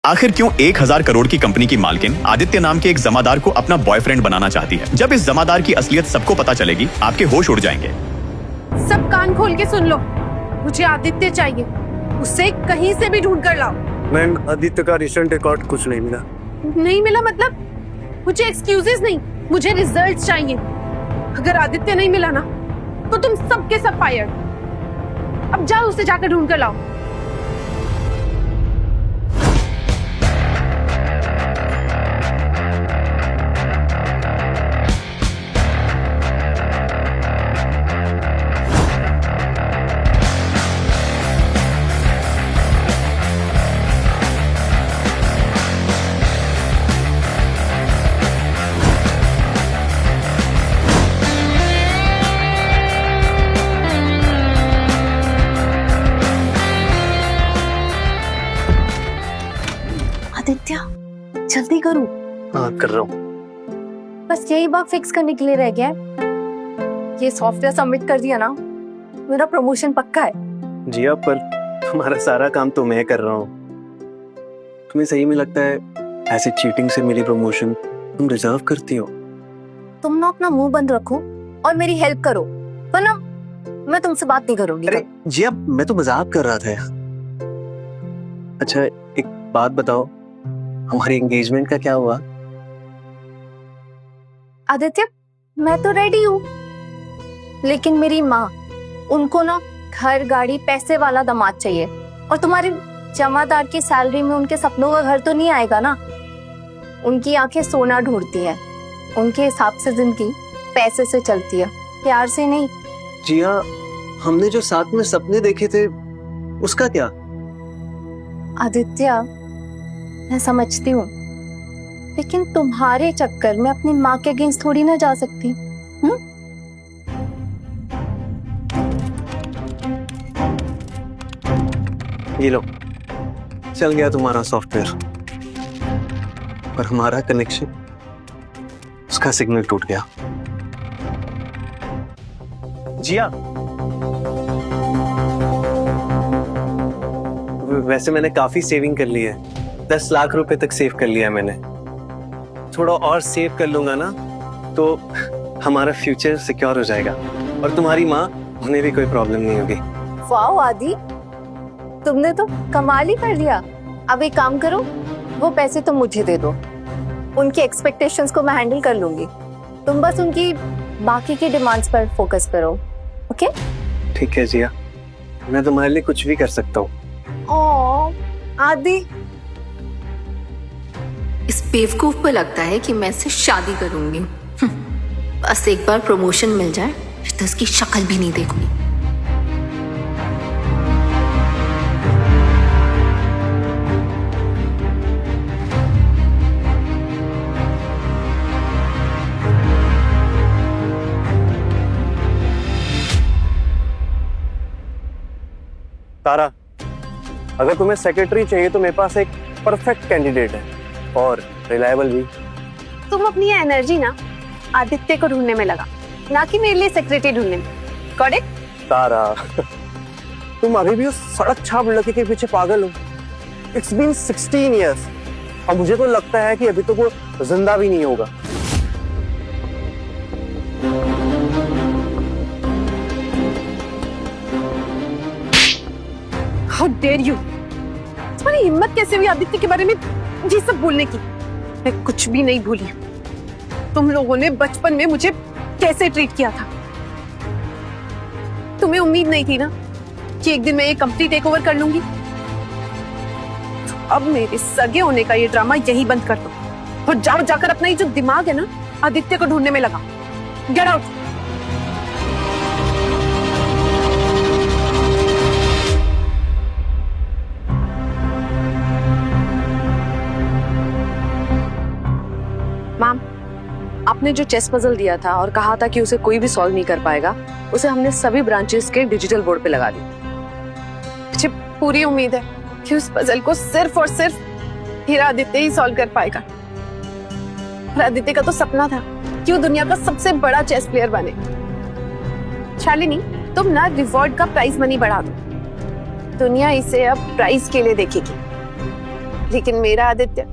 आखिर क्यों 1000 करोड़ की कंपनी की मालकिन आदित्य नाम के एक जमादार को अपना बॉयफ्रेंड बनाना चाहती है? जब इस जमादार की असलियत सबको पता चलेगी, आपके होश उड़ जाएंगे। सब कान खोल के सुन लो, मुझे आदित्य चाहिए, उसे कहीं से भी ढूंढ कर लाओ। मैम, आदित्य का रिसेंट रिकॉर्ड कुछ नहीं मिला। नहीं मिला मतलब? मुझे एक्सक्यूजेस नहीं, मुझे रिजल्ट्स चाहिए। अगर आदित्य नहीं मिला ना तो तुम सबके सब फायर। अब जाओ, उसे जाकर ढूंढ कर लाओ। आदित्य, जल्दी करो। हाँ, कर रहा हूँ। बस यही बग फिक्स करने के लिए रह गया है। ये सॉफ्टवेयर सबमिट कर दिया ना, मेरा प्रमोशन पक्का है। जिया, पर तुम्हारा सारा काम तो मैं कर रहा हूँ। तुम्हें सही में लगता है ऐसे चीटिंग से मेरी प्रमोशन तुम डिजर्व करती हो? तुम ना अपना मुंह बंद रखो और मेरी हेल्प करो, वरना मैं तुमसे बात नहीं करूंगी। अरे जिया, मैं तो मजाक कर रहा था। अच्छा, एक बात बताओ, हमारी एंगेजमेंट का क्या हुआ? आदित्य, मैं तो रेडी हूँ, लेकिन मेरी माँ, उनको ना घर, गाड़ी, पैसे वाला दामाद चाहिए। और तुम्हारी जमादार की सैलरी में उनके सपनों का घर तो नहीं आएगा ना। उनकी आंखें सोना ढूंढती है, उनके हिसाब से जिंदगी पैसे से चलती है, प्यार से नहीं। जिया, हमने जो साथ में सपने देखे थे उसका क्या? आदित्य, मैं समझती हूँ, लेकिन तुम्हारे चक्कर में अपनी माँ के अगेंस्ट थोड़ी ना जा सकती। ये लो, चल गया तुम्हारा सॉफ्टवेयर, पर हमारा कनेक्शन, उसका सिग्नल टूट गया। जिया, वैसे मैंने काफी सेविंग कर ली है, 10 लाख रुपए तक सेव कर लिया है मैंने। थोड़ा और सेव कर लूंगा ना तो हमारा फ्यूचर सिक्योर हो जाएगा, और तुम्हारी माँ, उन्हें भी कोई प्रॉब्लम नहीं होगी। वाह आदि, तुमने तो कमाल ही कर लिया। अब एक काम करो, वो पैसे तुम मुझे दे दो, उनकी एक्सपेक्टेशंस को मैं हैंडल कर लूंगी। तुम बस उनकी बाकी की डिमांड्स पर फोकस करो, ओके? ठीक है जिया, मैं तुम्हारे लिए कुछ भी कर सकता हूँ। आदि, इस बेवकूफ को लगता है कि मैं इससे शादी करूंगी। बस एक बार प्रमोशन मिल जाए तो इसकी शक्ल भी नहीं देखूंगी। तारा, अगर तुम्हें सेक्रेटरी चाहिए तो मेरे पास एक परफेक्ट कैंडिडेट है, और रिलायबल भी। तुम अपनी ये एनर्जी ना आदित्य को ढूंढने में लगा, ना कि मेरे लिए सेक्रेटरी ढूंढने में। करेक्ट? तारा, तुम अभी भी उस सड़क छाप लड़के के पीछे पागल हो। इट्स बीन 16 years, और मुझे तो लगता है कि अभी तो वो जिंदा भी नहीं होगा। How dare you? तुम्हारी हिम्मत कैसे हुई आदित्य के बारे में ये सब बोलने की? मैं कुछ भी नहीं भूली। तुम लोगों ने बचपन में मुझे कैसे ट्रीट किया था। तुम्हें उम्मीद नहीं थी ना कि एक दिन मैं ये कंपनी टेक ओवर कर लूंगी। तो अब मेरे सगे होने का ये ड्रामा यही बंद कर दो, और जाओ जाकर अपना ये जो दिमाग है ना आदित्य को ढूंढने में लगा। Get out. मैम, आपने जो चेस पजल दिया था और कहा था कि उसे कोई भी सॉल्व नहीं कर पाएगा, उसे हमने सभी ब्रांचेस के डिजिटल बोर्ड पे लगा दिया। मुझे पूरी उम्मीद है कि उस पजल को सिर्फ और सिर्फ हीरा आदित्य ही सॉल्व कर पाएगा। और आदित्य का तो सपना था कि वो दुनिया का सबसे बड़ा चेस प्लेयर बने। शालिनी, तुम ना रिवॉर्ड का प्राइस मनी बढ़ा दो। दुनिया इसे अब प्राइस के लिए देखेगी। लेकिन मेरा आदित्य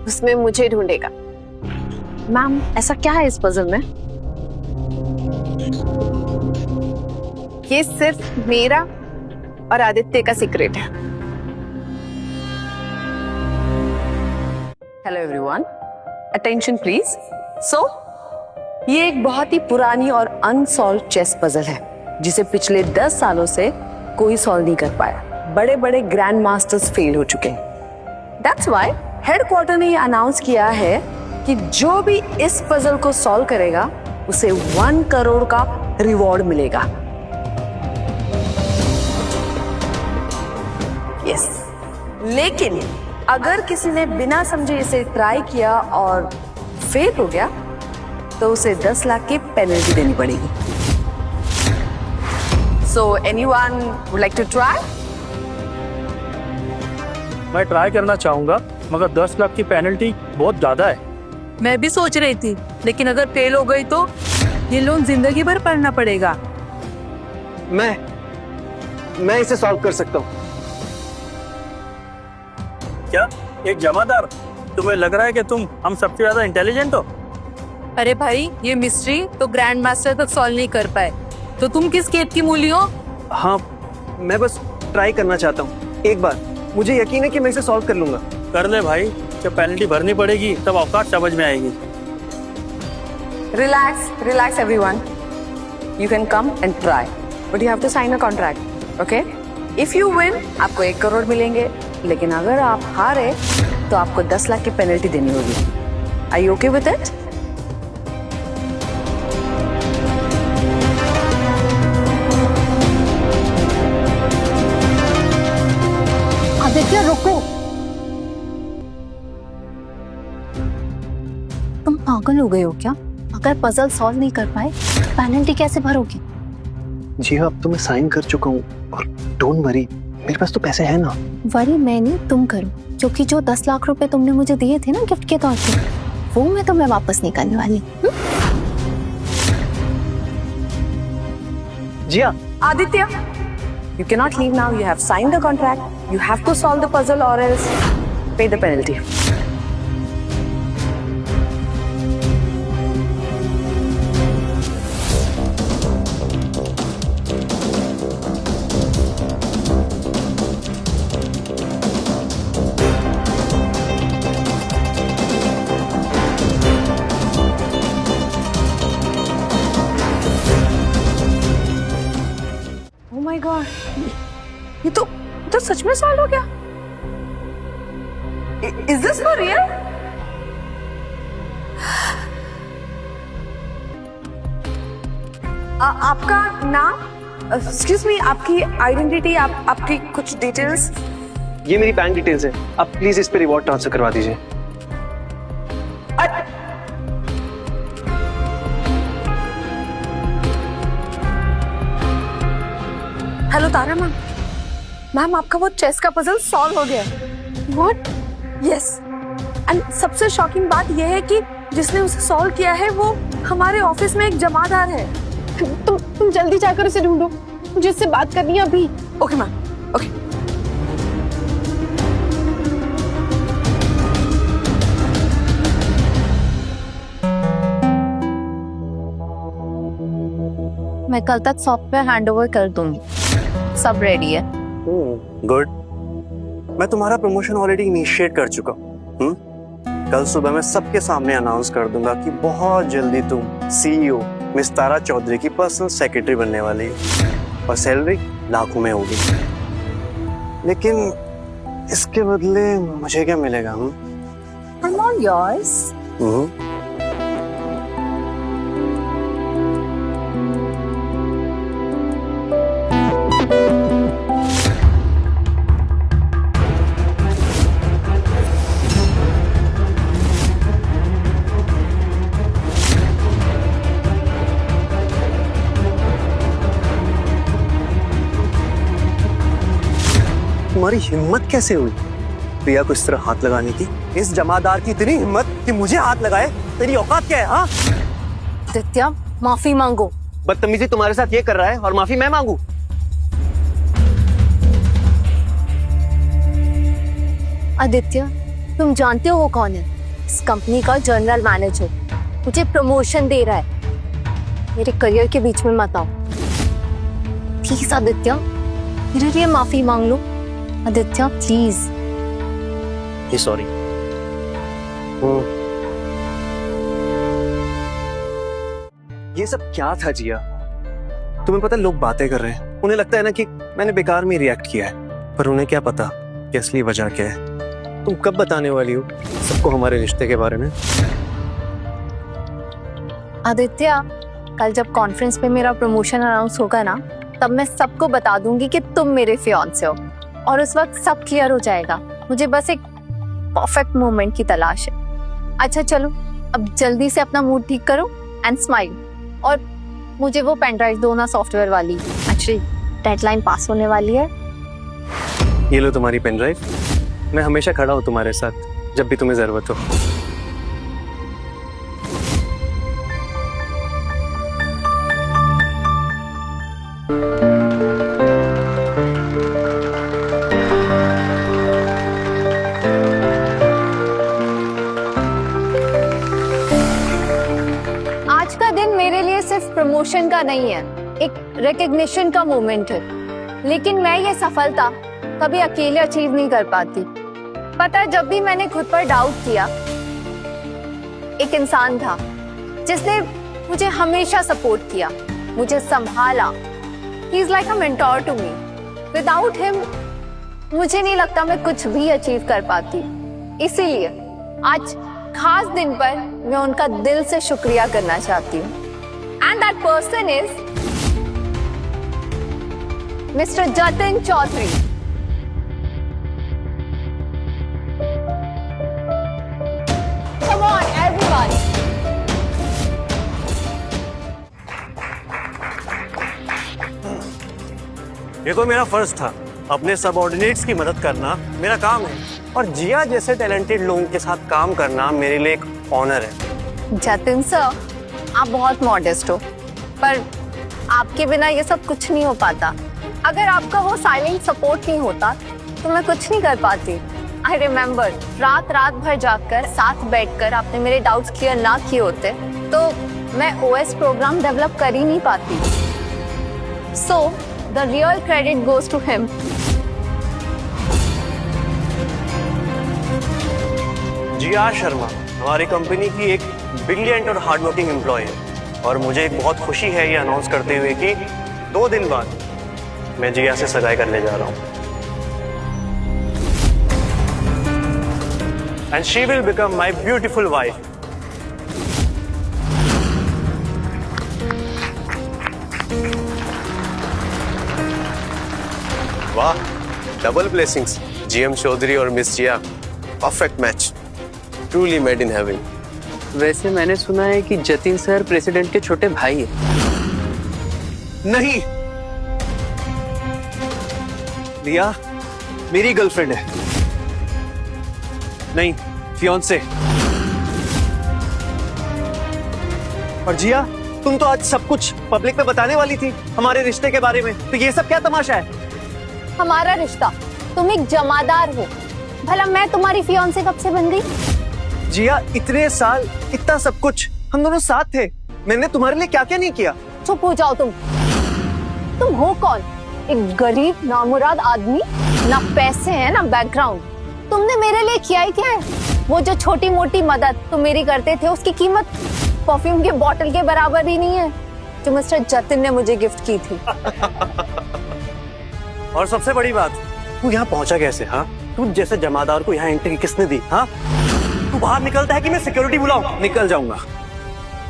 उसमें मुझे ढूंढेगा। मैम ऐसा क्या है इस पजल में? ये सिर्फ मेरा और आदित्य का सीक्रेट है। Hello everyone, attention please. So ये एक बहुत ही पुरानी और अनसॉल्व चेस पजल है जिसे पिछले 10 सालों से कोई सॉल्व नहीं कर पाया। बड़े बड़े ग्रैंड मास्टर्स फेल हो चुके हैं। दैट्स व्हाई हेडक्वार्टर ने ये अनाउंस किया है कि जो भी इस पजल को सॉल्व करेगा उसे 1 करोड़ का रिवॉर्ड मिलेगा। यस, लेकिन अगर किसी ने बिना समझे इसे ट्राई किया और फेल हो गया तो उसे 10 लाख की पेनल्टी देनी पड़ेगी। So anyone would like to try? मैं ट्राई करना चाहूंगा, मगर 10 लाख की पेनल्टी बहुत ज्यादा है। मैं भी सोच रही थी, लेकिन अगर फेल हो गई तो ये लोन जिंदगी भर भरना पड़ेगा। मैं इसे सॉल्व कर सकता हूँ। क्या एक जमादार? तुम्हें लग रहा है कि तुम हम सबसे ज्यादा इंटेलिजेंट हो? अरे भाई, ये मिस्ट्री तो ग्रैंड मास्टर तक सॉल्व नहीं कर पाए, तो तुम किस खेत की मूली हो? हाँ, मैं बस ट्राई करना चाहता हूँ। एक बार मुझे यकीन है कि मैं इसे सॉल्व कर लूंगा। कर ले भाई, जब पेनल्टी भरनी पड़ेगी तब औकात समझ में आएगी। Relax everyone. You can come and try, but you have to sign a contract. Okay? If you win, आपको 1 करोड़ मिलेंगे, लेकिन अगर आप हारे तो आपको 10 लाख की पेनल्टी देनी होगी। Are you okay with it? Aditya रुको, तुम पागल हो गए हो क्या? अगर पजल सॉल्व नहीं कर पाए पेनल्टी कैसे भरोगे? जी हाँ, अब तो मैं साइन कर चुका हूँ और डोंट वरी, मेरे पास तो पैसे हैं ना। वरी मैं नहीं, तुम करो, क्योंकि जो 10 लाख रुपए तुमने मुझे दिए थे ना गिफ्ट के तौर पे, वो मैं तुम्हें वापस नहीं करने वाली। जी हाँ। Aditya, you cannot leave now. You have signed the contract. You have to solve the puzzle or else pay the penalty. Oh my God! ये तो सच में सॉल्व हो गया। Is this for real? आपका नाम, एक्सक्यूज मी, आपकी identity, आपकी कुछ डिटेल्स। ये मेरी बैंक डिटेल्स है, आप प्लीज इस पे रिवॉर्ड ट्रांसफर करवा दीजिए। हेलो तारा मैम, मैम आपका वो चेस का पजल सॉल्व हो गया। व्हाट? यस, एंड सबसे शॉकिंग बात यह है कि जिसने उसे सॉल्व किया है वो हमारे ऑफिस में एक जमादार है। तुम जल्दी जाकर उसे ढूंढो, मुझे इससे बात करनी है अभी। Okay ma'am, okay. मैं कल तक सॉफ्टवेयर हैंडओवर कर दूंगी, सब रेडी है। गुड। मैं तुम्हारा प्रमोशन ऑलरेडी इनिशिएट कर चुका हूँ। कल सुबह मैं सबके सामने अनाउंस कर दूंगा कि बहुत जल्दी तुम सीईओ मिस तारा चौधरी की पर्सनल सेक्रेटरी बनने वाली है और सैलरी लाखों में होगी। लेकिन इसके बदले मुझे क्या मिलेगा? I'm all yours. तुम्हारी हिम्मत कैसे हुई प्रिया को इस तरह हाथ लगाने की? इस जमादार की इतनी हिम्मत कि मुझे हाथ लगाए? तेरी औकात क्या है? हाँ, आदित्य, माफी मांगो। बदतमीजी तुम्हारे साथ ये कर रहा है और माफी मैं मांगू? आदित्य, तुम जानते हो वो कौन है? इस कंपनी का जनरल मैनेजर मुझे प्रमोशन दे रहा है। मेरे करियर के बीच में मत आओ प्लीज। आदित्य, मेरे लिए माफी मांग लो। आदित्य प्लीज। सॉरी। ये सब क्या था जिया? तुम्हें पता लोग बातें कर रहे हैं, उन्हें लगता है ना कि मैंने बेकार में रिएक्ट किया है, पर उन्हें क्या पता कि असली वजह क्या है। तुम कब बताने वाली हो सबको हमारे रिश्ते के बारे में? आदित्य, कल जब कॉन्फ्रेंस पे मेरा प्रमोशन अनाउंस होगा ना, तब मैं सबको बता दूंगी कि तुम मेरे फियांसे हो, और उस वक्त सब क्लियर हो जाएगा। मुझे बस एक परफेक्ट मोमेंट की तलाश है। अच्छा चलो, अब जल्दी से अपना मूड ठीक करो एंड स्माइल, और मुझे वो पेन ड्राइव दो ना, सॉफ्टवेयर वाली। एक्चुअली डेडलाइन पास होने वाली है। ये लो तुम्हारी पेन ड्राइव। मैं हमेशा खड़ा हूँ तुम्हारे साथ जब भी तुम्हें जरूरत हो। आज का दिन मेरे लिए सिर्फ प्रमोशन का नहीं है, एक रिकग्निशन का मोमेंट है। लेकिन मैं ये सफलता कभी अकेले अचीव नहीं कर पाती। पता है, जब भी मैंने खुद पर डाउट किया, एक इंसान था जिसने मुझे हमेशा सपोर्ट किया, मुझे संभाला। He is like a mentor to me. Without him मुझे नहीं लगता मैं कुछ भी अचीव कर पाती। इसीलिए आज खास दिन पर मैं उनका दिल से शुक्रिया करना चाहती हूँ। And that person is mister Jatin Chaudhary. Come on, everyone. ये तो मेरा फर्ज था, अपने सबऑर्डिनेट्स की मदद करना मेरा काम है, और जिया जैसे टैलेंटेड लोगों के साथ काम करना मेरे लिए एक ऑनर है। जतिन सर, आप बहुत मॉडेस्ट हो, पर आपके बिना ये सब कुछ नहीं हो पाता। अगर आपका वो साइलेंट सपोर्ट नहीं होता तो मैं कुछ नहीं कर पाती। आई रिमेम्बर, रात भर जागकर साथ बैठकर आपने मेरे डाउट्स क्लियर ना किए होते तो मैं ओएस प्रोग्राम डेवलप कर ही नहीं पाती। So the real credit goes to him. Jiya Sharma हमारी कंपनी की एक ब्रिलियंट और हार्डवर्किंग एम्प्लॉय है, और मुझे एक बहुत खुशी है ये अनाउंस करते हुए कि 2 दिन बाद मैं जिया से सगाई करने जा रहा हूँ। And she will become my beautiful wife. वाह, डबल ब्लेसिंग्स, जीएम चौधरी और miss Jiya, perfect match, truly made in heaven. वैसे मैंने सुना है कि जतिन सर प्रेसिडेंट के छोटे भाई है। नहीं, दिया मेरी गर्लफ्रेंड है, नहीं फियांसे। और जिया, तुम तो आज सब कुछ पब्लिक में बताने वाली थी हमारे रिश्ते के बारे में, तो ये सब क्या तमाशा है? हमारा रिश्ता, तुम एक जमादार हो, भला मैं तुम्हारी फियांसे कब से बन गई? जिया, इतने साल इतना सब कुछ हम दोनों साथ थे, मैंने तुम्हारे लिए क्या क्या नहीं किया? चुप हो जाओ तुम हो कौन? एक गरीब नामुराद आदमी, ना पैसे हैं ना बैकग्राउंड। तुमने मेरे लिए किया ही क्या है? वो जो छोटी मोटी मदद तुम मेरी करते थे, उसकी कीमत परफ्यूम के बॉटल के बराबर ही नहीं है जो मिस्टर जतिन ने मुझे गिफ्ट की थी। और सबसे बड़ी बात, तू यहाँ पहुंचा कैसे? हाँ, तू जैसे जमादार को यहाँ एंट्री किसने दी? हाँ, तू बाहर निकलता है कि मैं सिक्योरिटी बुलाऊं? निकल जाऊंगा,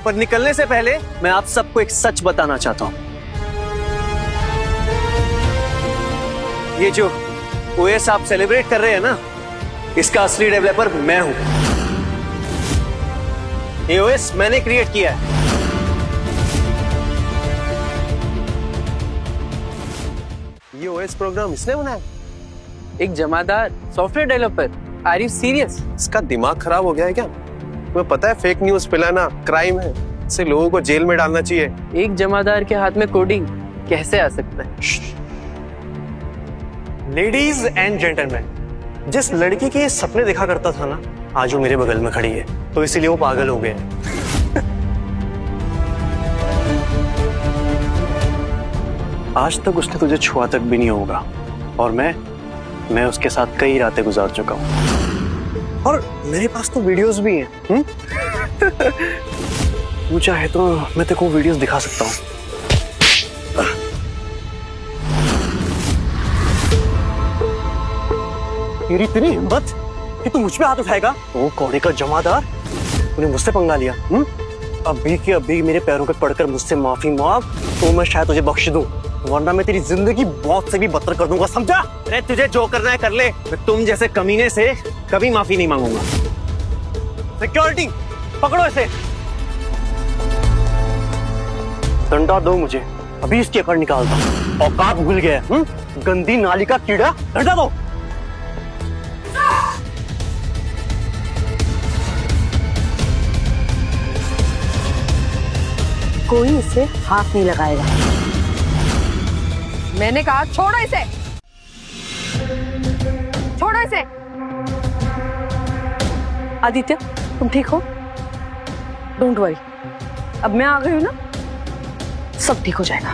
पर निकलने से पहले मैं आप सबको एक सच बताना चाहता हूँ। ये जो ओएस आप सेलिब्रेट कर रहे हैं ना, इसका असली डेवलपर मैं हूं। ये ओएस मैंने क्रिएट किया है। ये ओएस प्रोग्राम इसने बनाया? एक जमादार software developer? Are you serious? इसका दिमाग खराब हो गया है क्या? तुम्हें पता है फेक न्यूज फैलाना क्राइम है, इससे लोगों को जेल में डालना चाहिए। एक जमादार के हाथ में कोडिंग कैसे आ सकता है? लेडीज एंड जेंटलमैन, जिस लड़की के सपने देखा करता था ना, आज वो मेरे बगल में खड़ी है, तो इसीलिए वो पागल हो गए। आज तक उसने तुझे छुआ तक भी नहीं होगा, और मैं उसके साथ कई रातें गुजार चुका हूँ, और मेरे पास तो वीडियोस भी हैं। तू चाहे तो मैं तेरे को वीडियोस दिखा सकता हूँ। तेरी इतनी हिम्मत कि तू मुझ पे हाथ उठाएगा? ओ कौड़े का जमादार, तूने मुझसे पंगा लिया। अभी के अभी मेरे पैरों पे पड़कर मुझसे माफी मांग, तो मैं शायद तुझे बख्श दूं, वरना मैं तेरी जिंदगी बहुत से भी बदतर कर दूंगा, समझा? अरे तुझे जो करना है कर ले, मैं तुम जैसे कमीने से कभी माफी नहीं मांगूंगा। सिक्योरिटी पकड़ो इसे, डंडा दो मुझे, अभी इसकी अकड़ निकालता हूं। औकात भूल गया, गंदी नाली का कीड़ा, डंडा दो। कोई इसे हाथ नहीं लगाएगा। मैंने कहा छोड़ो इसे, छोड़ो इसे। आदित्य तुम ठीक हो? डोंट वरी, अब मैं आ गई हूं ना, सब ठीक हो जाएगा।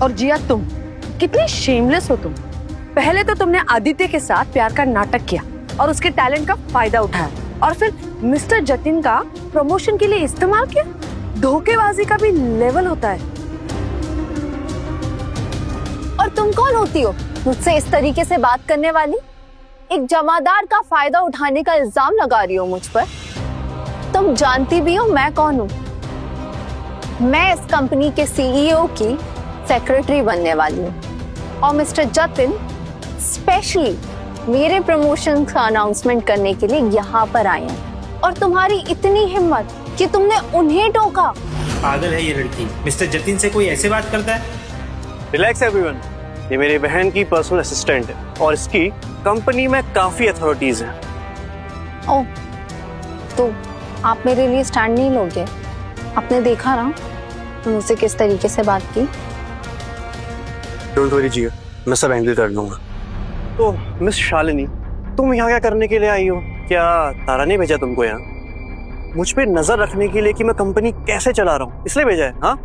और जिया तुम कितनी शेमलेस हो तुम। पहले तो तुमने आदित्य के साथ प्यार का नाटक किया और उसके टैलेंट का फायदा उठाया, और फिर मिस्टर जतिन का प्रमोशन के लिए इस्तेमाल किया। धोखेबाजी का भी लेवल होता है। और तुम कौन होती हो मुझसे इस तरीके से बात करने वाली? एक जमादार का फायदा उठाने का इल्जाम लगा रही हो मुझ पर। तुम जानती भी हो मैं कौन हूँ। मैं इस कंपनी के सीईओ की सेक्रेटरी बनने वाली हूँ, और मिस्टर जतिन स्पेशली मेरे प्रमोशन का अनाउंसमेंट करने के लिए यहाँ पर आए हैं। और तुम्हारी इतनी हिम्मत कि तुमने उन्हें टोका। पागल है ये लड़की, मिस्टर जतिन से कोई ऐसे बात करता है? रिलैक्स एवरीवन, ये मेरी बहन की पर्सनल असिस्टेंट है, और इसकी कंपनी में काफी अथॉरिटीज हैं। ओह, तो आप मेरे लिए स्टैंड नहीं लोगे? आपने देखा ना मुझसे किस तरीके से बात की। डोंट वरी जिया, मैं सब हैंडल कर लूंगा। तो मिस शालिनी, तुम यहाँ क्या करने के लिए आई हो? क्या तारा ने भेजा तुमको यहाँ? मुझ पे नजर रखने के लिए कि मैं कंपनी कैसे चला रहा हूँ, इसलिए भेजा है? हाँ,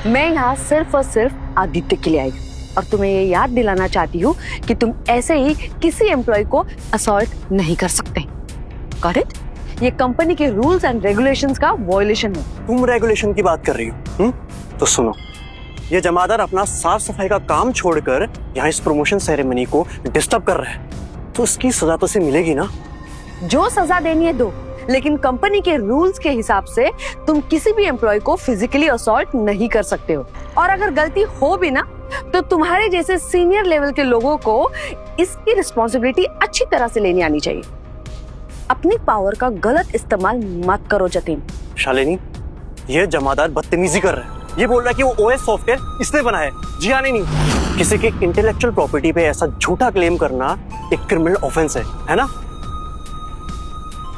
मैं यहाँ सिर्फ और सिर्फ आदित्य के लिए आई हूँ, और तुम्हें ये याद दिलाना चाहती हूँ कि तुम ऐसे ही किसी एम्प्लॉय को असॉल्ट नहीं कर सकते। Got it? ये कंपनी के रूल्स एंड रेगुलेशंस का वायलेशन है। तुम रेगुलेशन की बात कर रही हो? तो सुनो, ये जमादार अपना साफ सफाई का काम छोड़कर यहाँ इस प्रमोशन सेरेमनी को डिस्टर्ब कर रहा है, तो इसकी सजा तो उसे मिलेगी ना। जो सजा देनी है दो, लेकिन कंपनी के रूल्स के हिसाब से तुम किसी भी एम्प्लॉय को फिजिकली असॉल्ट नहीं कर सकते हो, और अगर गलती हो भी ना, तो तुम्हारे जैसे सीनियर लेवल के लोगों को इसकी रिस्पॉन्सिबिलिटी अच्छी तरह से लेनी आनी चाहिए। अपनी पावर का गलत इस्तेमाल मत करो जतिन। शालिनी, ये जमादार बदतमीजी कर रहा है। ये बोल रहा है कि वो ओएस सॉफ्टवेयर इसने बनाया है, जिया ने नहीं। किसी के इंटेलेक्चुअल प्रॉपर्टी पे ऐसा झूठा क्लेम करना एक क्रिमिनल ऑफेंस है ना?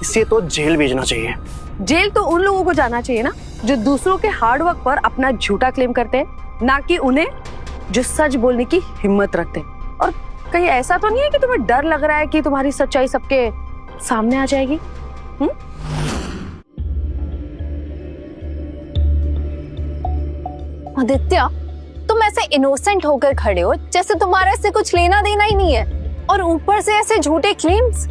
इसे तो जेल भेजना चाहिए। जेल तो उन लोगों को जाना चाहिए ना जो दूसरों के हार्डवर्क पर अपना झूठा क्लेम करते हैं, ना कि उन्हें जो सच बोलने की हिम्मत रखते हैं। और कहीं ऐसा तो नहीं है कि तुम्हें डर लग रहा है कि तुम्हारी सच्चाई सबके सामने आ जाएगी? आदित्य, तुम ऐसे इनोसेंट होकर खड़े हो जैसे तुम्हारा इससे कुछ लेना देना ही नहीं है, और ऊपर से ऐसे झूठे क्लेम्स।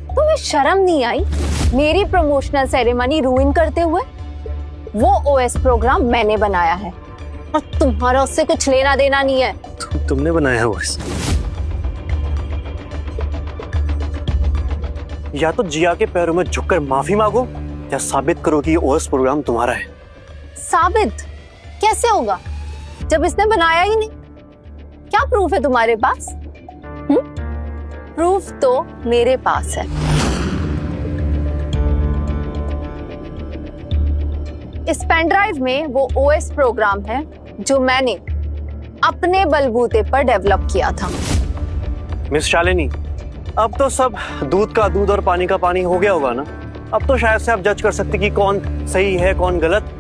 तुम्हें शर्म नहीं आई मेरी प्रमोशनल सेरेमनी रूइन करते हुए? वो ओएस प्रोग्राम मैंने बनाया है, और तुम्हारा उससे कुछ लेना देना नहीं है। तुमने बनाया है ओएस? या तो जिया के पैरों में झुककर माफी मांगो, या साबित करो कि ये ओएस प्रोग्राम तुम्हारा है। साबित कैसे होगा जब इसने बनाया ही नहीं? क्या प्रूफ है तुम्हारे पास? प्रूफ तो मेरे पास है। इस पेन ड्राइव में वो ओएस प्रोग्राम है जो मैंने अपने बलबूते पर डेवलप किया था। मिस शालिनी, अब तो सब दूध का दूध और पानी का पानी हो गया होगा ना? अब तो शायद से आप जज कर सकते कि कौन सही है कौन गलत।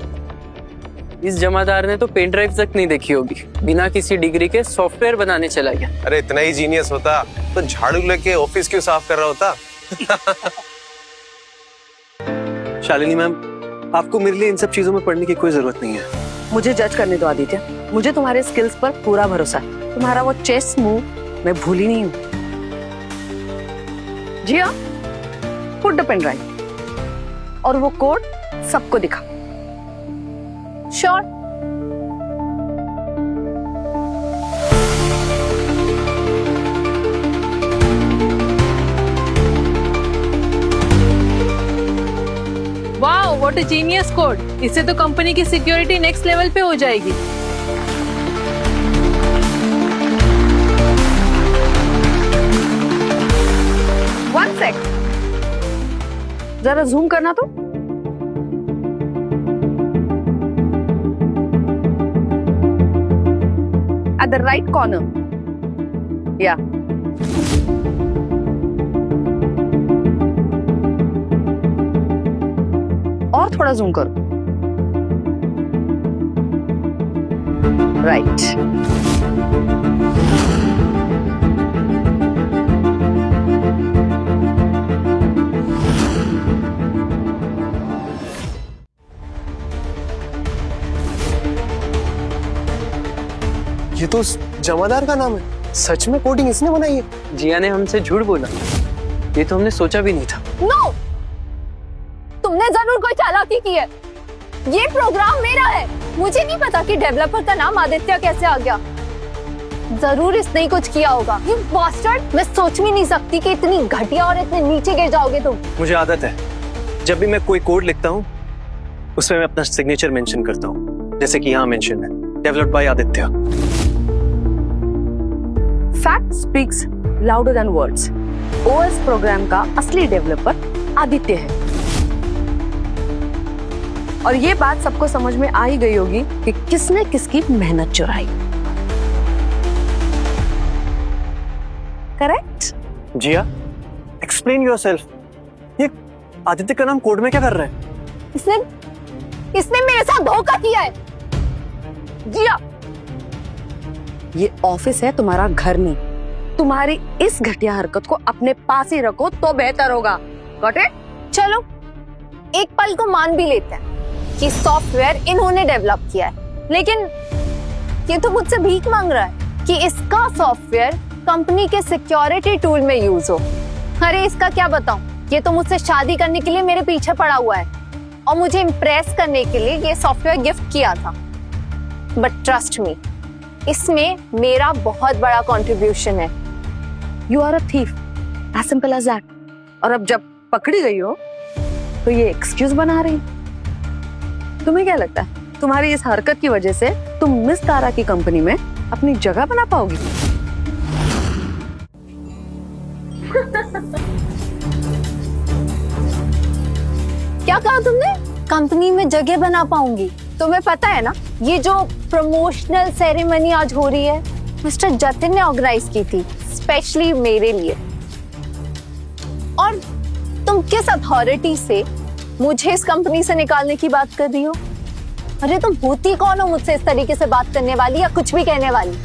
इस जमादार ने तो पेन ड्राइव तक नहीं देखी होगी, बिना किसी डिग्री के सॉफ्टवेयर बनाने चला गया। अरे इतना ही जीनियस होता तो झाड़ू लेके ऑफिस क्यों साफ कर रहा होता? शालिनी मैम, आपको मेरे लिए इन सब चीजों में पढ़ने की कोई जरूरत नहीं है। मुझे जज करने दो आदित्य, मुझे तुम्हारे स्किल्स पर पूरा भरोसा है। तुम्हारा वो चेस मूव मैं भूली नहीं हूँ। जी हाँ, पुट द पेन ड्राइव और वो कोड सबको दिखा। Sure. Wow, what a genius code. इससे तो कंपनी की सिक्योरिटी नेक्स्ट लेवल पे हो जाएगी। वन सेक, जरा जूम करना तो। एट द राइट कॉर्नर, या और थोड़ा जूम करो। राइट। ये तो उस जमादार का नाम है। सच में कोडिंग इसने बनाई है? जिया ने हमसे झूठ बोला, ये तो हमने सोचा भी नहीं था। नो, तुमने जरूर कोई चालाकी की है। ये प्रोग्राम मेरा है। मुझे नहीं पता कि डेवलपर का नाम आदित्य कैसे आ गया। जरूर इसने ही कुछ किया होगा। यू बास्टर्ड, मैं सोच भी नहीं सकती कि इतनी घटिया और इतने नीचे गिर जाओगे तुम। मुझे आदत है, जब भी मैं कोई कोड लिखता हूँ उसमें मैं अपना सिग्नेचर मेंशन करता हूँ, जैसे कि यहाँ मेंशन है, developed by Aditya. Fact speaks louder than words. OS program का असली डेवलपर आदित्य है। और ये बात सबको समझ में आ ही गई होगी कि किसने किसकी मेहनत चुराई। करेक्ट? जिया, एक्सप्लेन योरसेल्फ। ये आदित्य का नाम कोड में क्या कर रहा है? इसने मेरे साथ धोखा किया है। जिया, ये ऑफिस है, तुम्हारा घर नहीं। तुम्हारी इस घटिया हरकत को अपने पास ही रखो तो बेहतर होगा। Got it? चलो एक पल को मान भी लेते हैं कि सॉफ्टवेयर इन्होंने डेवलप किया है, लेकिन ये तो मुझसे भीख मांग रहा है कि इसका सॉफ्टवेयर कंपनी के सिक्योरिटी टूल में यूज हो। अरे इसका क्या बताऊं, ये तो मुझसे शादी करने के लिए मेरे पीछे पड़ा हुआ है और मुझे इम्प्रेस करने के लिए ये सॉफ्टवेयर गिफ्ट किया था। बट ट्रस्ट मी, इसमें मेरा बहुत बड़ा कंट्रीब्यूशन है। You are a thief, as simple as that. और अब जब पकड़ी गई हो तो ये एक्सक्यूज बना रही। तुम्हें क्या लगता है तुम्हारी इस हरकत की वजह से तुम मिस तारा की कंपनी में अपनी जगह बना पाओगी? क्या कहा तुमने? कंपनी में जगह बना पाऊंगी? तुम्हें पता है ना, ये जो प्रमोशनल सेरेमनी आज हो रही है मिस्टर जतिन ने ऑर्गेनाइज की थी स्पेशली मेरे लिए। और तुम किस अथॉरिटी से मुझे इस कंपनी से निकालने की बात कर रही हो? अरे तुम होती कौन हो मुझसे इस तरीके से बात करने वाली या कुछ भी कहने वाली?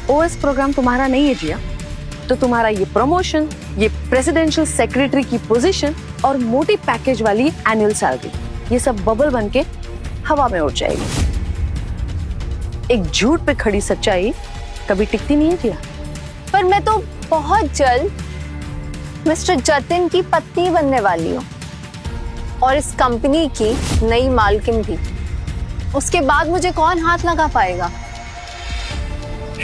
ओएस प्रोग्राम तुम्हारा नहीं है जिया, तो तुम्हारा ये प्रमोशन, ये प्रेसिडेंशियल सेक्रेटरी की पोजीशन और मोटी पैकेज वाली एनुअल सैलरी, ये सब बबल बन के हवा में उड़ जाएगी। एक झूठ पे खड़ी सच्चाई कभी टिकती नहीं है जिया। पर मैं तो बहुत जल्द मिस्टर जतिन की पत्नी बनने वाली हूँ और इस कंपनी की नई मालकिन भी। उसके बाद मुझे कौन हाथ लगा पाएगा?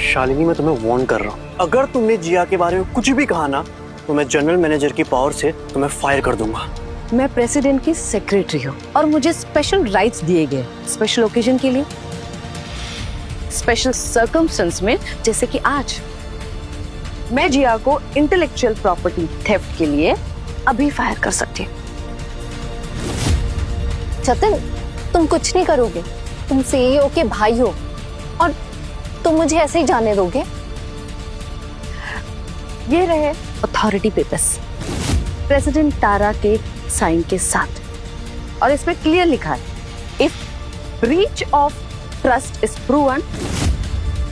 शालिनी, मैं तुम्हें वार्न कर रहा हूँ, अगर तुमने जिया के बारे में कुछ भी कहा ना तो मैं जनरल मैनेजर की पावर से तुम्हें फायर कर दूंगा। मैं प्रेसिडेंट की सेक्रेटरी हूँ और मुझे स्पेशल राइट्स दिए गए, स्पेशल ओकेजन के लिए, स्पेशल सर्कमस्टेंस में, जैसे कि आज मैं जिया को इंटेलेक्चुअल प्रॉपर्टी थेफ्ट के लिए अभी फायर कर सकती हूँ। जतिन, तुम कुछ नहीं करोगे, तुम सीईओ के भाई हो और तुम मुझे ऐसे ही जाने दोगे? ये रहे अथॉरिटी पेपर्स प्रेसिडेंट तारा के साइन के साथ, और इसमें क्लियर लिखा है, if breach of trust is proven,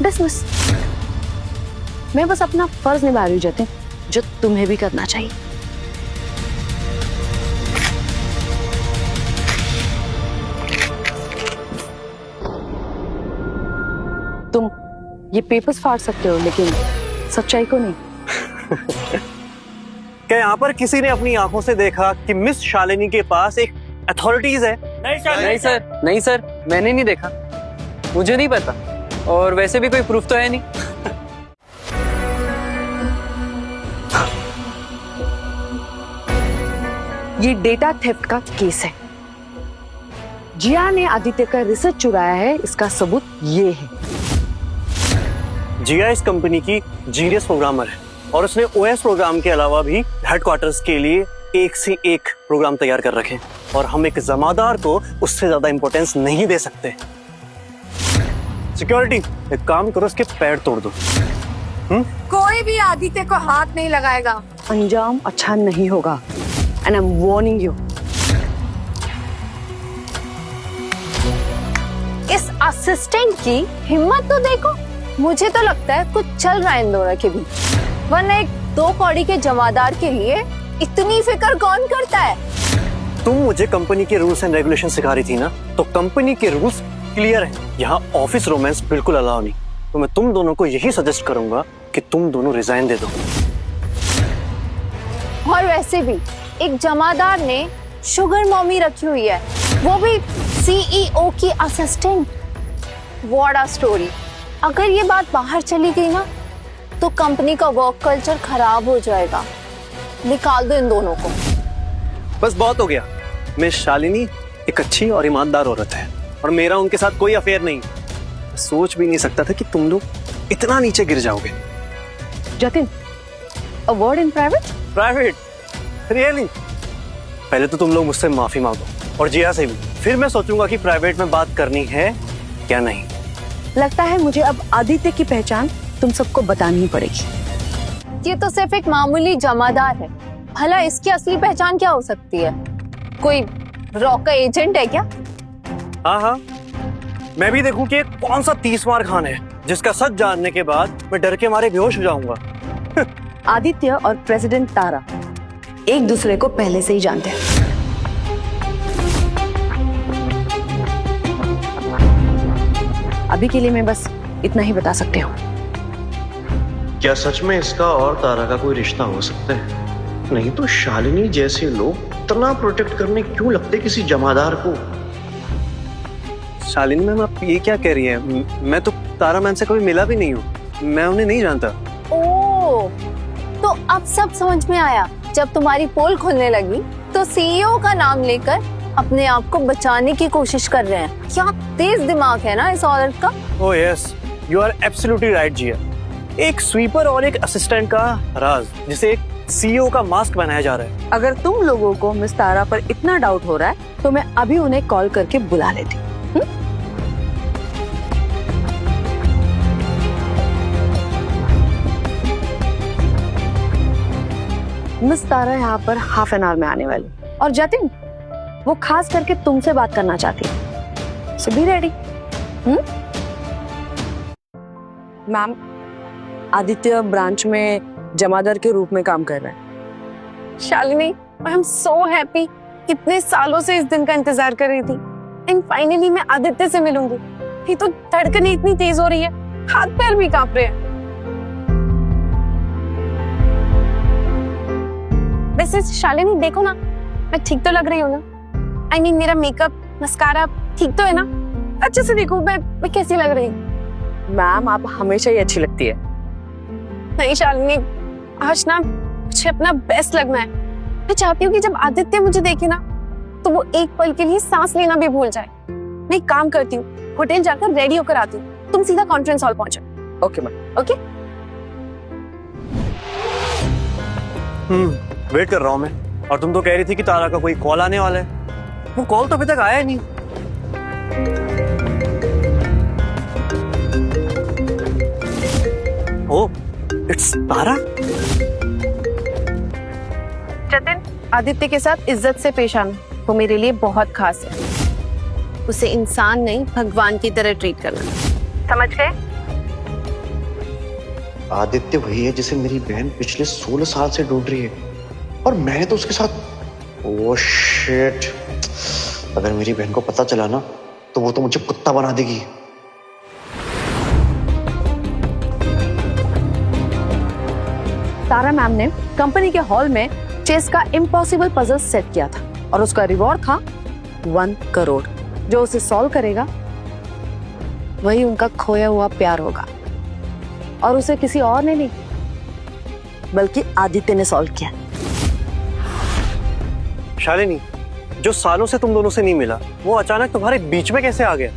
dismiss. मैं बस अपना फर्ज निभा रही हूँ जतिन, जो तुम्हें भी करना चाहिए। तुम ये पेपर्स फाड़ सकते हो, लेकिन सच्चाई को नहीं। क्या यहाँ पर किसी ने अपनी आंखों से देखा कि मिस शालिनी के पास एक अथॉरिटीज है? नहीं सर, मैंने नहीं देखा, मुझे नहीं पता, और वैसे भी कोई प्रूफ तो है नहीं। ये डेटा थेफ्ट का केस है। जिया ने आदित्य का रिसर्च चुराया है, इसका सबूत ये है। जिया इस कंपनी की जीनियस प्रोग्रामर है और उसने ओएस प्रोग्राम के अलावा भी हेडक्वार्टर्स के लिए एक से एक प्रोग्राम तैयार कर रखे, और हम एक जमादार को उससे ज्यादा इंपॉर्टेंस नहीं दे सकते। सिक्योरिटी, एक काम करो, उसके पैर तोड़ दो। कोई भी आदित्य को हाथ नहीं लगाएगा। अंजाम अच्छा नहीं होगा, and I am warning you. इस असिस्टेंट की हिम्मत तो देखो। मुझे तो लगता है कुछ चल रहा है इन दोनों के बीच, वरना एक 2 कौड़ी के जमादार के लिए इतनी फिक्र कौन करता है? तुम मुझे कंपनी के रूल्स एंड रेगुलेशन सिखा रही थी ना, तो कंपनी के रूल्स क्लियर हैं। यहाँ ऑफिस रोमांस बिल्कुल अलाउ नहीं। तो मैं तुम दोनों को यही सजेस्ट करूंगा कि तुम दोनों रिजाइन दे दो। और वैसे भी एक जमादार ने शुगर मॉमी रखी हुई है, वो भी सीईओ की असिस्टेंट। What a story. अगर ये बात बाहर चली गई ना, तो कंपनी का वर्क कल्चर खराब हो जाएगा। निकाल दो इन दोनों को। बस बहुत हो गया। मिस शालिनी एक अच्छी और ईमानदार औरत है, और मेरा उनके साथ कोई अफेयर नहीं। सोच भी नहीं सकता था कि तुम लोग इतना नीचे गिर जाओगे। Jatin, a word in private? Private? Really? पहले तो तुम लोग मुझसे माफी मांगो, और जिया से भी, फिर मैं सोचूंगा कि प्राइवेट में बात करनी है या नहीं। लगता है मुझे अब आदित्य की पहचान तुम सबको बतानी ही पड़ेगी। ये तो सिर्फ एक मामूली जमादार है, भला इसकी असली पहचान क्या हो सकती है? कोई रॉक का एजेंट है क्या? हाँ, मैं भी देखूं कि कौन सा 30 मार खान है जिसका सच जानने के बाद मैं डर के मारे बेहोश हो जाऊंगा। आदित्य और प्रेसिडेंट तारा एक दूसरे को पहले से ही जानते हैं। अभी के लिए मैं बस इतना ही बता सकती हूँ। क्या सच में इसका और तारा का कोई रिश्ता हो सकता है? नहीं तो शालिनी जैसे लोग इतना प्रोटेक्ट करने क्यों लगते किसी जमादार को? शालिनी मैम, आप ये क्या कह रही है? मैं तो तारा मैम से कभी मिला भी नहीं हूँ, मैं उन्हें नहीं जानता। ओह, तो अब सब समझ में आया। जब तुम्हारी पोल खुलने लगी तो सीईओ का नाम लेकर अपने आप को बचाने की कोशिश कर रहे हैं। क्या तेज दिमाग है ना इस औरत का। Oh yes, you are absolutely right Jiya. एक स्वीपर और एक असिस्टेंट का राज, जिसे एक सीईओ का मास्क बनाया जा रहा है। अगर तुम लोगों को मिस तारा पर इतना डाउट हो रहा है, तो मैं अभी उन्हें कॉल करके बुला लेती हूँ। मिस तारा यहाँ पर हाफ एन आवर में आने वाली, और जतिन वो खास करके तुमसे बात करना चाहती है। So be ready. Ma'am, Aditya branch में जमादार के रूप में काम कर रहा है। Shalini, I am so happy. कितने सालों से इस दिन का इंतजार कर रही थी, एंड फाइनली मैं आदित्य से मिलूंगी। ये तो धड़कनें इतनी तेज हो रही है, हाथ पैर भी कांप रहे हैं। वैसे शालिनी देखो ना, मैं ठीक तो लग रही हूँ ना? I mean, मेरा मेकअप, मस्कारा ठीक तो है ना? अच्छे से देखो मैं कैसी लग रही हूँ? मैम, आप हमेशा ही अच्छी लगती है। नहीं शालिनी, आज ना मुझे अपना बेस्ट लगना है। मैं चाहती हूँ कि जब आदित्य मुझे देखे ना, तो वो एक पल के लिए सांस लेना भी भूल जाए। मैं एक काम करती हूँ, होटल जाकर रेडी होकर आती हूँ, तुम सीधा कॉन्फ्रेंस हॉल पहुंचो। Okay ma'am. ओके? वेट कर रहा हूँ मैं। और तुम तो कह रही थी कि तारा का कोई कॉल आने वाला है। वो कॉल तो अभी तक आया नहीं। ओह, इट्स तारा। जतिन, आदित्य के साथ इज्जत से पेश आना, वो मेरे लिए बहुत खास है। उसे इंसान नहीं भगवान की तरह ट्रीट करना, समझ गए? आदित्य वही है जिसे मेरी बहन पिछले 16 साल से ढूंढ रही है, और मैंने तो उसके साथ। ओह शिट, अगर मेरी बहन को पता चला ना तो वो तो मुझे कुत्ता बना देगी। तारा मैम ने कंपनी के हॉल में चेस का इम्पॉसिबल पजल सेट किया था और उसका रिवॉर्ड था 1 करोड़। जो उसे सॉल्व करेगा वही उनका खोया हुआ प्यार होगा, और उसे किसी और ने नहीं बल्कि आदित्य ने सॉल्व किया। शालिनी, जो सालों से तुम दोनों से नहीं मिला वो अचानक तुम्हारे बीच में कैसे आ गया?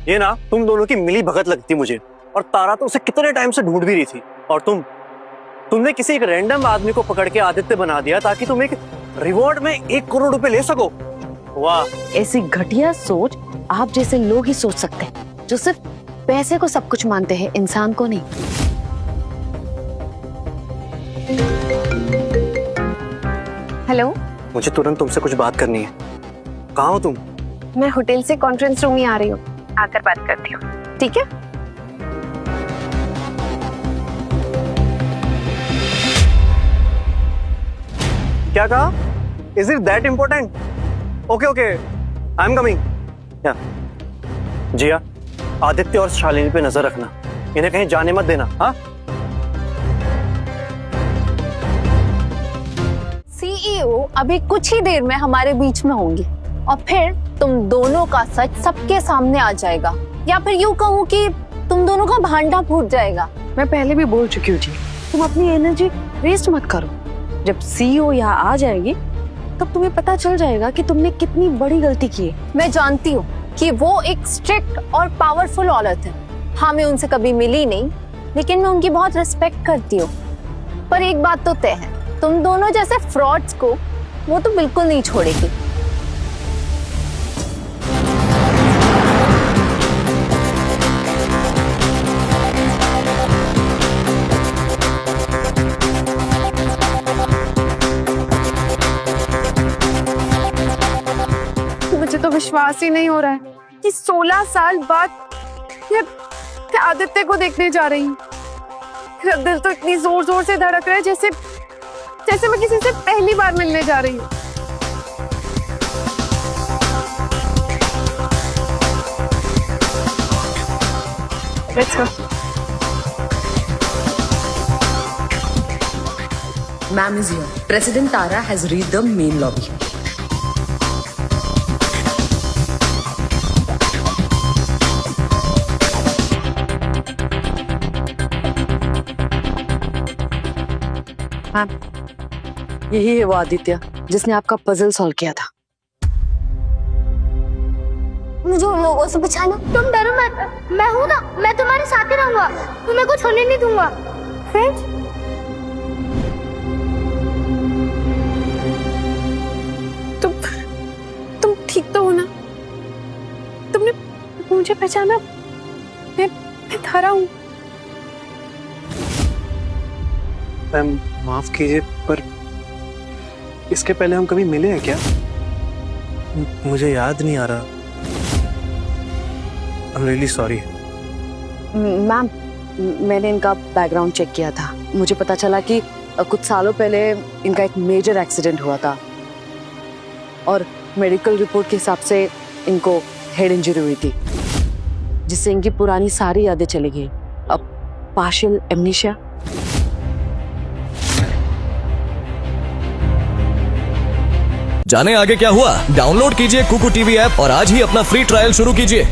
ये ना तुम दोनों की मिली भगत लगती मुझे, और तारा तो उसे कितने टाइम से ढूंढ भी रही थी, और तुमने किसी एक रैंडम आदमी को पकड़ के आदित्य बना दिया ताकि तुम एक रिवॉर्ड में 1 करोड़ रुपए ले सको। वाह, ऐसी घटिया सोच आप जैसे लोग ही सोच सकते हैं, जो सिर्फ पैसे को सब कुछ मानते हैं, इंसान को नहीं। हेलो, मुझे तुरंत तुमसे कुछ बात करनी है। कहाँ हो तुम? मैं होटल से कॉन्फ्रेंस रूम में आ रही हूँ, आकर बात करती हूँ, ठीक है? क्या कहा? Is it that important? Okay, I'm coming. जिया, आदित्य और शालिनी पे नजर रखना, इन्हें कहीं जाने मत देना। हाँ? सीईओ अभी कुछ ही देर में हमारे बीच में होंगी, और फिर तुम दोनों का सच सबके सामने आ जाएगा, या फिर यूं कहूँ कि तुम दोनों का भांडा फूट जाएगा। मैं पहले भी बोल चुकी हूँ जी, तुम अपनी एनर्जी वेस्ट मत करो। जब सीईओ यहाँ आ जाएगी तब तुम्हें पता चल जाएगा कि तुमने कितनी बड़ी गलती की है। मैं जानती हूँ कि वो एक स्ट्रिक्ट और पावरफुल औरत है। हाँ, मैं उनसे कभी मिली नहीं, लेकिन मैं उनकी बहुत रिस्पेक्ट करती हूँ। पर एक बात तो तय है, तुम दोनों जैसे फ्रॉड्स को वो तो बिल्कुल नहीं छोड़ेगी। मुझे तो विश्वास ही नहीं हो रहा है कि 16 साल बाद मैं आदित्य को देखने जा रही हूँ। मेरा दिल तो इतनी जोर जोर से धड़क रहा है जैसे मैं किसी से पहली बार मिलने जा रही हूँ। Let's go. Ma'am is here. President Tara has reached the main lobby. Ma'am, यही है वो आदित्य जिसने आपका पजल सॉल्व किया था। मुझे उन लोगों से बचाना। तुम डरो मत, मैं हूं ना, मैं तुम्हारे साथ ही रहूंगा, तुम्हें कुछ होने नहीं दूंगा। फिर तुम ठीक तो हो ना? तुमने मुझे पहचाना? मैं तारा हूँ। माफ कीजिए, पर इसके पहले हम कभी मिले हैं क्या? मुझे याद नहीं आ रहा। I'm really sorry. मैम, मैंने इनका बैकग्राउंड चेक किया था, मुझे पता चला कि कुछ सालों पहले इनका एक मेजर एक्सीडेंट हुआ था, और मेडिकल रिपोर्ट के हिसाब से इनको हेड इंजरी हुई थी, जिससे इनकी पुरानी सारी यादें चली गई। अब पार्शियल एमनीशिया। जाने आगे क्या हुआ? डाउनलोड कीजिए कुकू टीवी ऐप और आज ही अपना फ्री ट्रायल शुरू कीजिए।